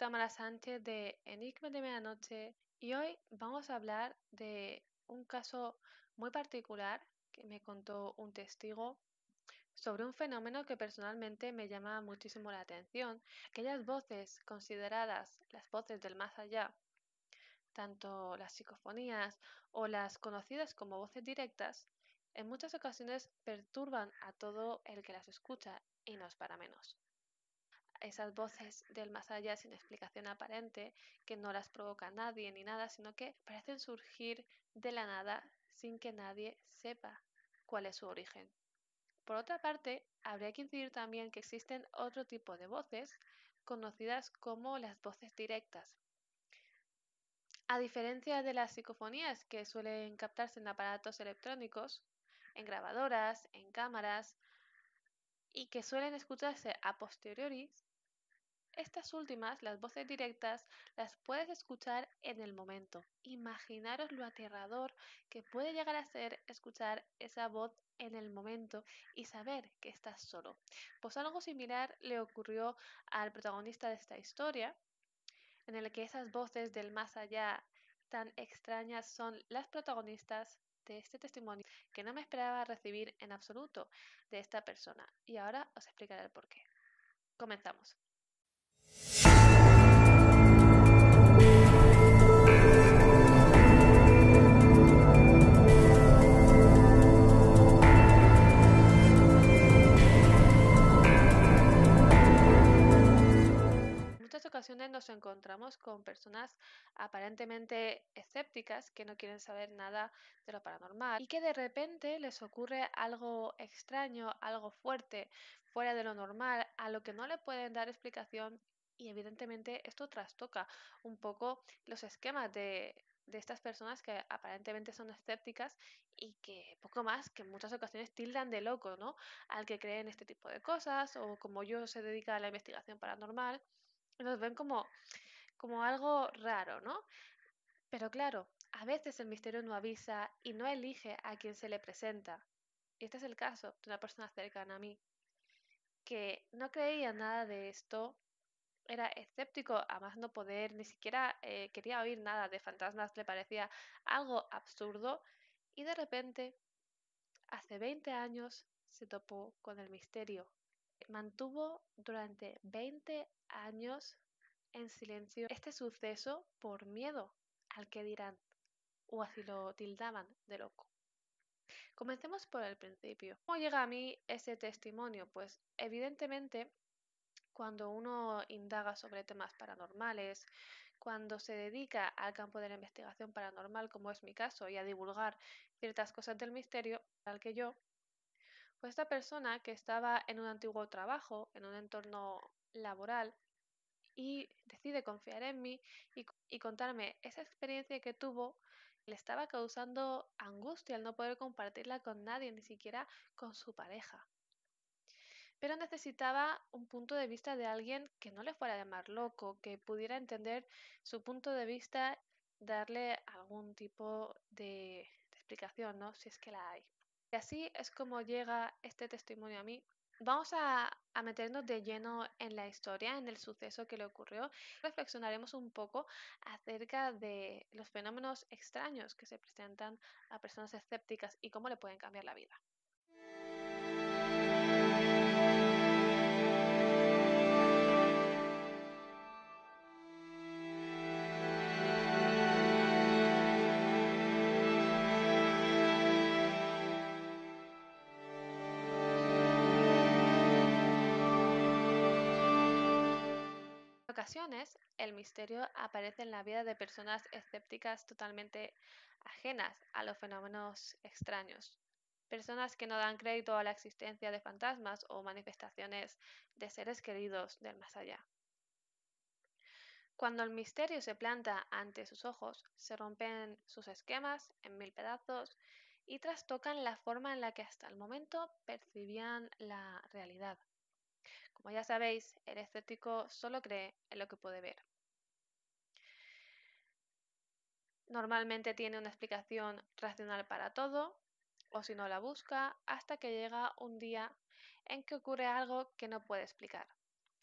Tamara Sánchez de Enigma de Medianoche y hoy vamos a hablar de un caso muy particular que me contó un testigo sobre un fenómeno que personalmente me llama muchísimo la atención. Aquellas voces consideradas las voces del más allá, tanto las psicofonías o las conocidas como voces directas, en muchas ocasiones perturban a todo el que las escucha y no es para menos. Esas voces del más allá sin explicación aparente, que no las provoca nadie ni nada, sino que parecen surgir de la nada sin que nadie sepa cuál es su origen. Por otra parte, habría que incidir también que existen otro tipo de voces conocidas como las voces directas. A diferencia de las psicofonías que suelen captarse en aparatos electrónicos, en grabadoras, en cámaras y que suelen escucharse a posteriori, estas últimas, las voces directas, las puedes escuchar en el momento. Imaginaros lo aterrador que puede llegar a ser escuchar esa voz en el momento y saber que estás solo. Pues algo similar le ocurrió al protagonista de esta historia, en el que esas voces del más allá tan extrañas son las protagonistas de este testimonio que no me esperaba recibir en absoluto de esta persona. Y ahora os explicaré el porqué. Comenzamos. Ocasiones nos encontramos con personas aparentemente escépticas que no quieren saber nada de lo paranormal y que de repente les ocurre algo extraño, algo fuerte, fuera de lo normal, a lo que no le pueden dar explicación y evidentemente esto trastoca un poco los esquemas de estas personas que aparentemente son escépticas y que poco más que en muchas ocasiones tildan de loco, ¿no? Al que cree en este tipo de cosas o como yo se dedica a la investigación paranormal. Nos ven como algo raro, ¿no? Pero claro, a veces el misterio no avisa y no elige a quien se le presenta. Y este es el caso de una persona cercana a mí, que no creía nada de esto, era escéptico a más no poder, ni siquiera quería oír nada de fantasmas, le parecía algo absurdo y de repente, hace 20 años, se topó con el misterio. Mantuvo durante 20 años en silencio este suceso por miedo al que dirán, o así lo tildaban de loco. Comencemos por el principio. ¿Cómo llega a mí ese testimonio? Pues evidentemente cuando uno indaga sobre temas paranormales, cuando se dedica al campo de la investigación paranormal, como es mi caso, y a divulgar ciertas cosas del misterio, tal que yo, pues esta persona que estaba en un antiguo trabajo, en un entorno laboral, y decide confiar en mí y contarme esa experiencia que tuvo, le estaba causando angustia al no poder compartirla con nadie, ni siquiera con su pareja. Pero necesitaba un punto de vista de alguien que no le fuera a llamar loco, que pudiera entender su punto de vista, darle algún tipo de explicación, ¿no? Si es que la hay. Y así es como llega este testimonio a mí. Vamos a meternos de lleno en la historia, en el suceso que le ocurrió. Reflexionaremos un poco acerca de los fenómenos extraños que se presentan a personas escépticas y cómo le pueden cambiar la vida. En ocasiones, el misterio aparece en la vida de personas escépticas totalmente ajenas a los fenómenos extraños. Personas que no dan crédito a la existencia de fantasmas o manifestaciones de seres queridos del más allá. Cuando el misterio se planta ante sus ojos, se rompen sus esquemas en mil pedazos y trastocan la forma en la que hasta el momento percibían la realidad. Como ya sabéis, el escéptico solo cree en lo que puede ver. Normalmente tiene una explicación racional para todo, o si no la busca, hasta que llega un día en que ocurre algo que no puede explicar.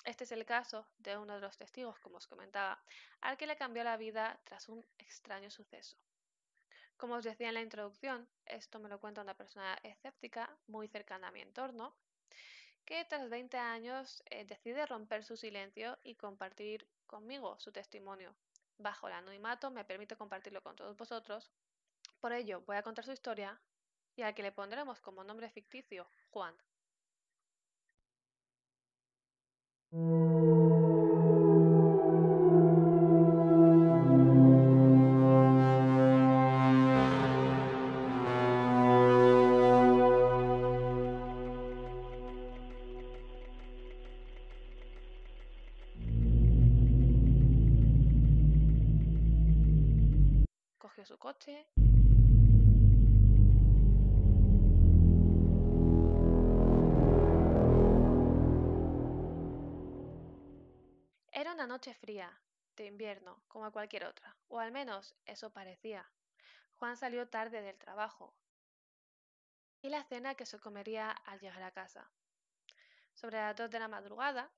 Este es el caso de uno de los testigos, como os comentaba, al que le cambió la vida tras un extraño suceso. Como os decía en la introducción, esto me lo cuenta una persona escéptica muy cercana a mi entorno, que tras 20 años decide romper su silencio y compartir conmigo su testimonio. Bajo el anonimato me permite compartirlo con todos vosotros. Por ello voy a contar su historia y al que le pondremos como nombre ficticio Juan. Cogió su coche. Era una noche fría, de invierno, como cualquier otra, o al menos eso parecía. Juan salió tarde del trabajo y la cena que se comería al llegar a casa. Sobre las 2 de la madrugada,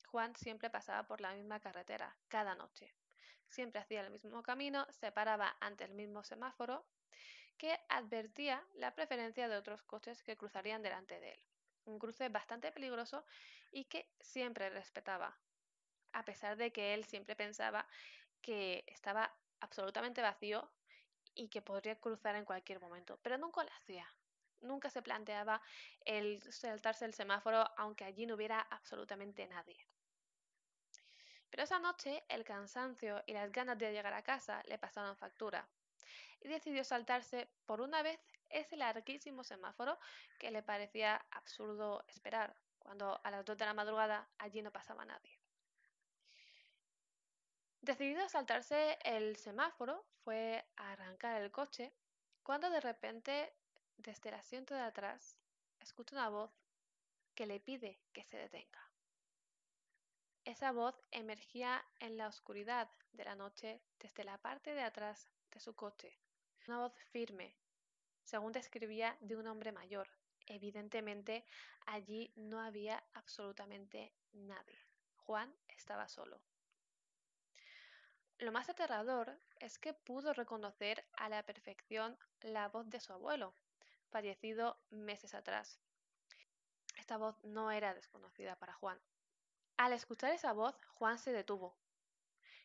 Juan siempre pasaba por la misma carretera, cada noche. Siempre hacía el mismo camino, se paraba ante el mismo semáforo que advertía la preferencia de otros coches que cruzarían delante de él. Un cruce bastante peligroso y que siempre respetaba, a pesar de que él siempre pensaba que estaba absolutamente vacío y que podría cruzar en cualquier momento, pero nunca lo hacía. Nunca se planteaba el saltarse el semáforo aunque allí no hubiera absolutamente nadie. Pero esa noche el cansancio y las ganas de llegar a casa le pasaron factura y decidió saltarse por una vez ese larguísimo semáforo que le parecía absurdo esperar, cuando a las 2 de la madrugada allí no pasaba nadie. Decidido a saltarse el semáforo, fue a arrancar el coche, cuando de repente, desde el asiento de atrás, escucha una voz que le pide que se detenga. Esa voz emergía en la oscuridad de la noche desde la parte de atrás de su coche. Una voz firme, según describía, de un hombre mayor. Evidentemente, allí no había absolutamente nadie. Juan estaba solo. Lo más aterrador es que pudo reconocer a la perfección la voz de su abuelo, fallecido meses atrás. Esta voz no era desconocida para Juan. Al escuchar esa voz, Juan se detuvo.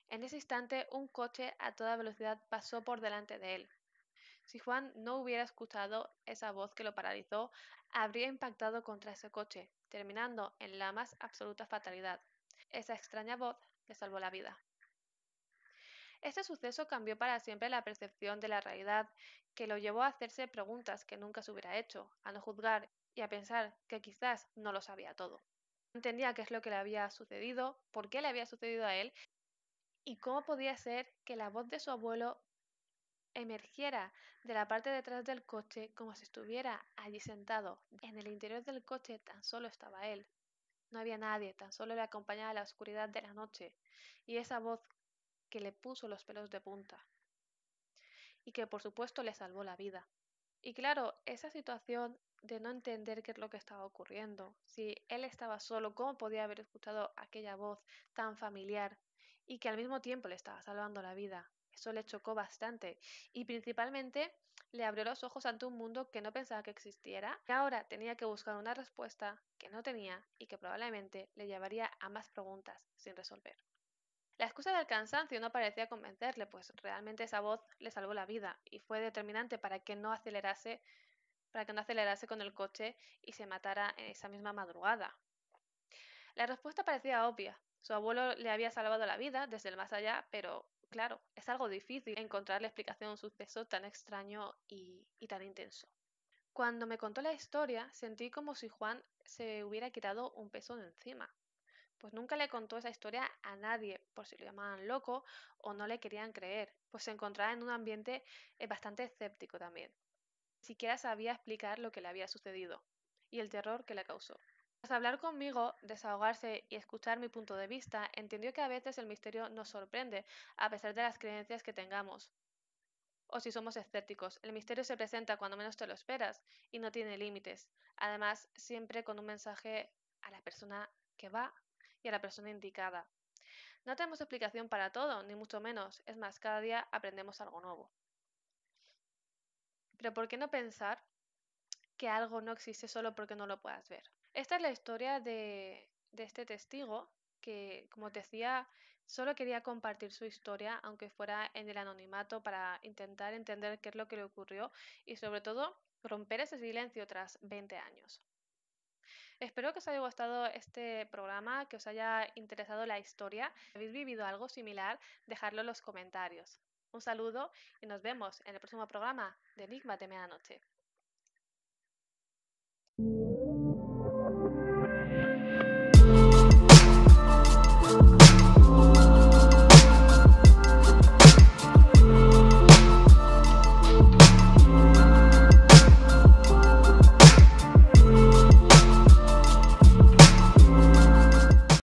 En ese instante, un coche a toda velocidad pasó por delante de él. Si Juan no hubiera escuchado esa voz que lo paralizó, habría impactado contra ese coche, terminando en la más absoluta fatalidad. Esa extraña voz le salvó la vida. Este suceso cambió para siempre la percepción de la realidad, que lo llevó a hacerse preguntas que nunca se hubiera hecho, a no juzgar y a pensar que quizás no lo sabía todo. No entendía qué es lo que le había sucedido, por qué le había sucedido a él y cómo podía ser que la voz de su abuelo emergiera de la parte de atrás del coche como si estuviera allí sentado. En el interior del coche tan solo estaba él. No había nadie, tan solo le acompañaba la oscuridad de la noche y esa voz que le puso los pelos de punta y que por supuesto le salvó la vida. Y claro, esa situación de no entender qué es lo que estaba ocurriendo, si él estaba solo, cómo podía haber escuchado aquella voz tan familiar y que al mismo tiempo le estaba salvando la vida, eso le chocó bastante y principalmente le abrió los ojos ante un mundo que no pensaba que existiera y ahora tenía que buscar una respuesta que no tenía y que probablemente le llevaría a más preguntas sin resolver. La excusa del cansancio no parecía convencerle, pues realmente esa voz le salvó la vida y fue determinante para que no acelerase con el coche y se matara en esa misma madrugada. La respuesta parecía obvia. Su abuelo le había salvado la vida desde el más allá, pero claro, es algo difícil encontrarle explicación a un suceso tan extraño y tan intenso. Cuando me contó la historia, sentí como si Juan se hubiera quitado un peso de encima, pues nunca le contó esa historia a nadie, por si lo llamaban loco o no le querían creer, pues se encontraba en un ambiente bastante escéptico también. Ni siquiera sabía explicar lo que le había sucedido y el terror que le causó. Tras hablar conmigo, desahogarse y escuchar mi punto de vista, entendió que a veces el misterio nos sorprende, a pesar de las creencias que tengamos. O si somos escépticos, el misterio se presenta cuando menos te lo esperas y no tiene límites. Además, siempre con un mensaje a la persona que va y a la persona indicada. No tenemos explicación para todo, ni mucho menos. Es más, cada día aprendemos algo nuevo. Pero ¿por qué no pensar que algo no existe solo porque no lo puedas ver? Esta es la historia de este testigo que, como te decía, solo quería compartir su historia, aunque fuera en el anonimato, para intentar entender qué es lo que le ocurrió y sobre todo romper ese silencio tras 20 años. Espero que os haya gustado este programa, que os haya interesado la historia. Si habéis vivido algo similar, dejadlo en los comentarios. Un saludo y nos vemos en el próximo programa de Enigmas de Medianoche.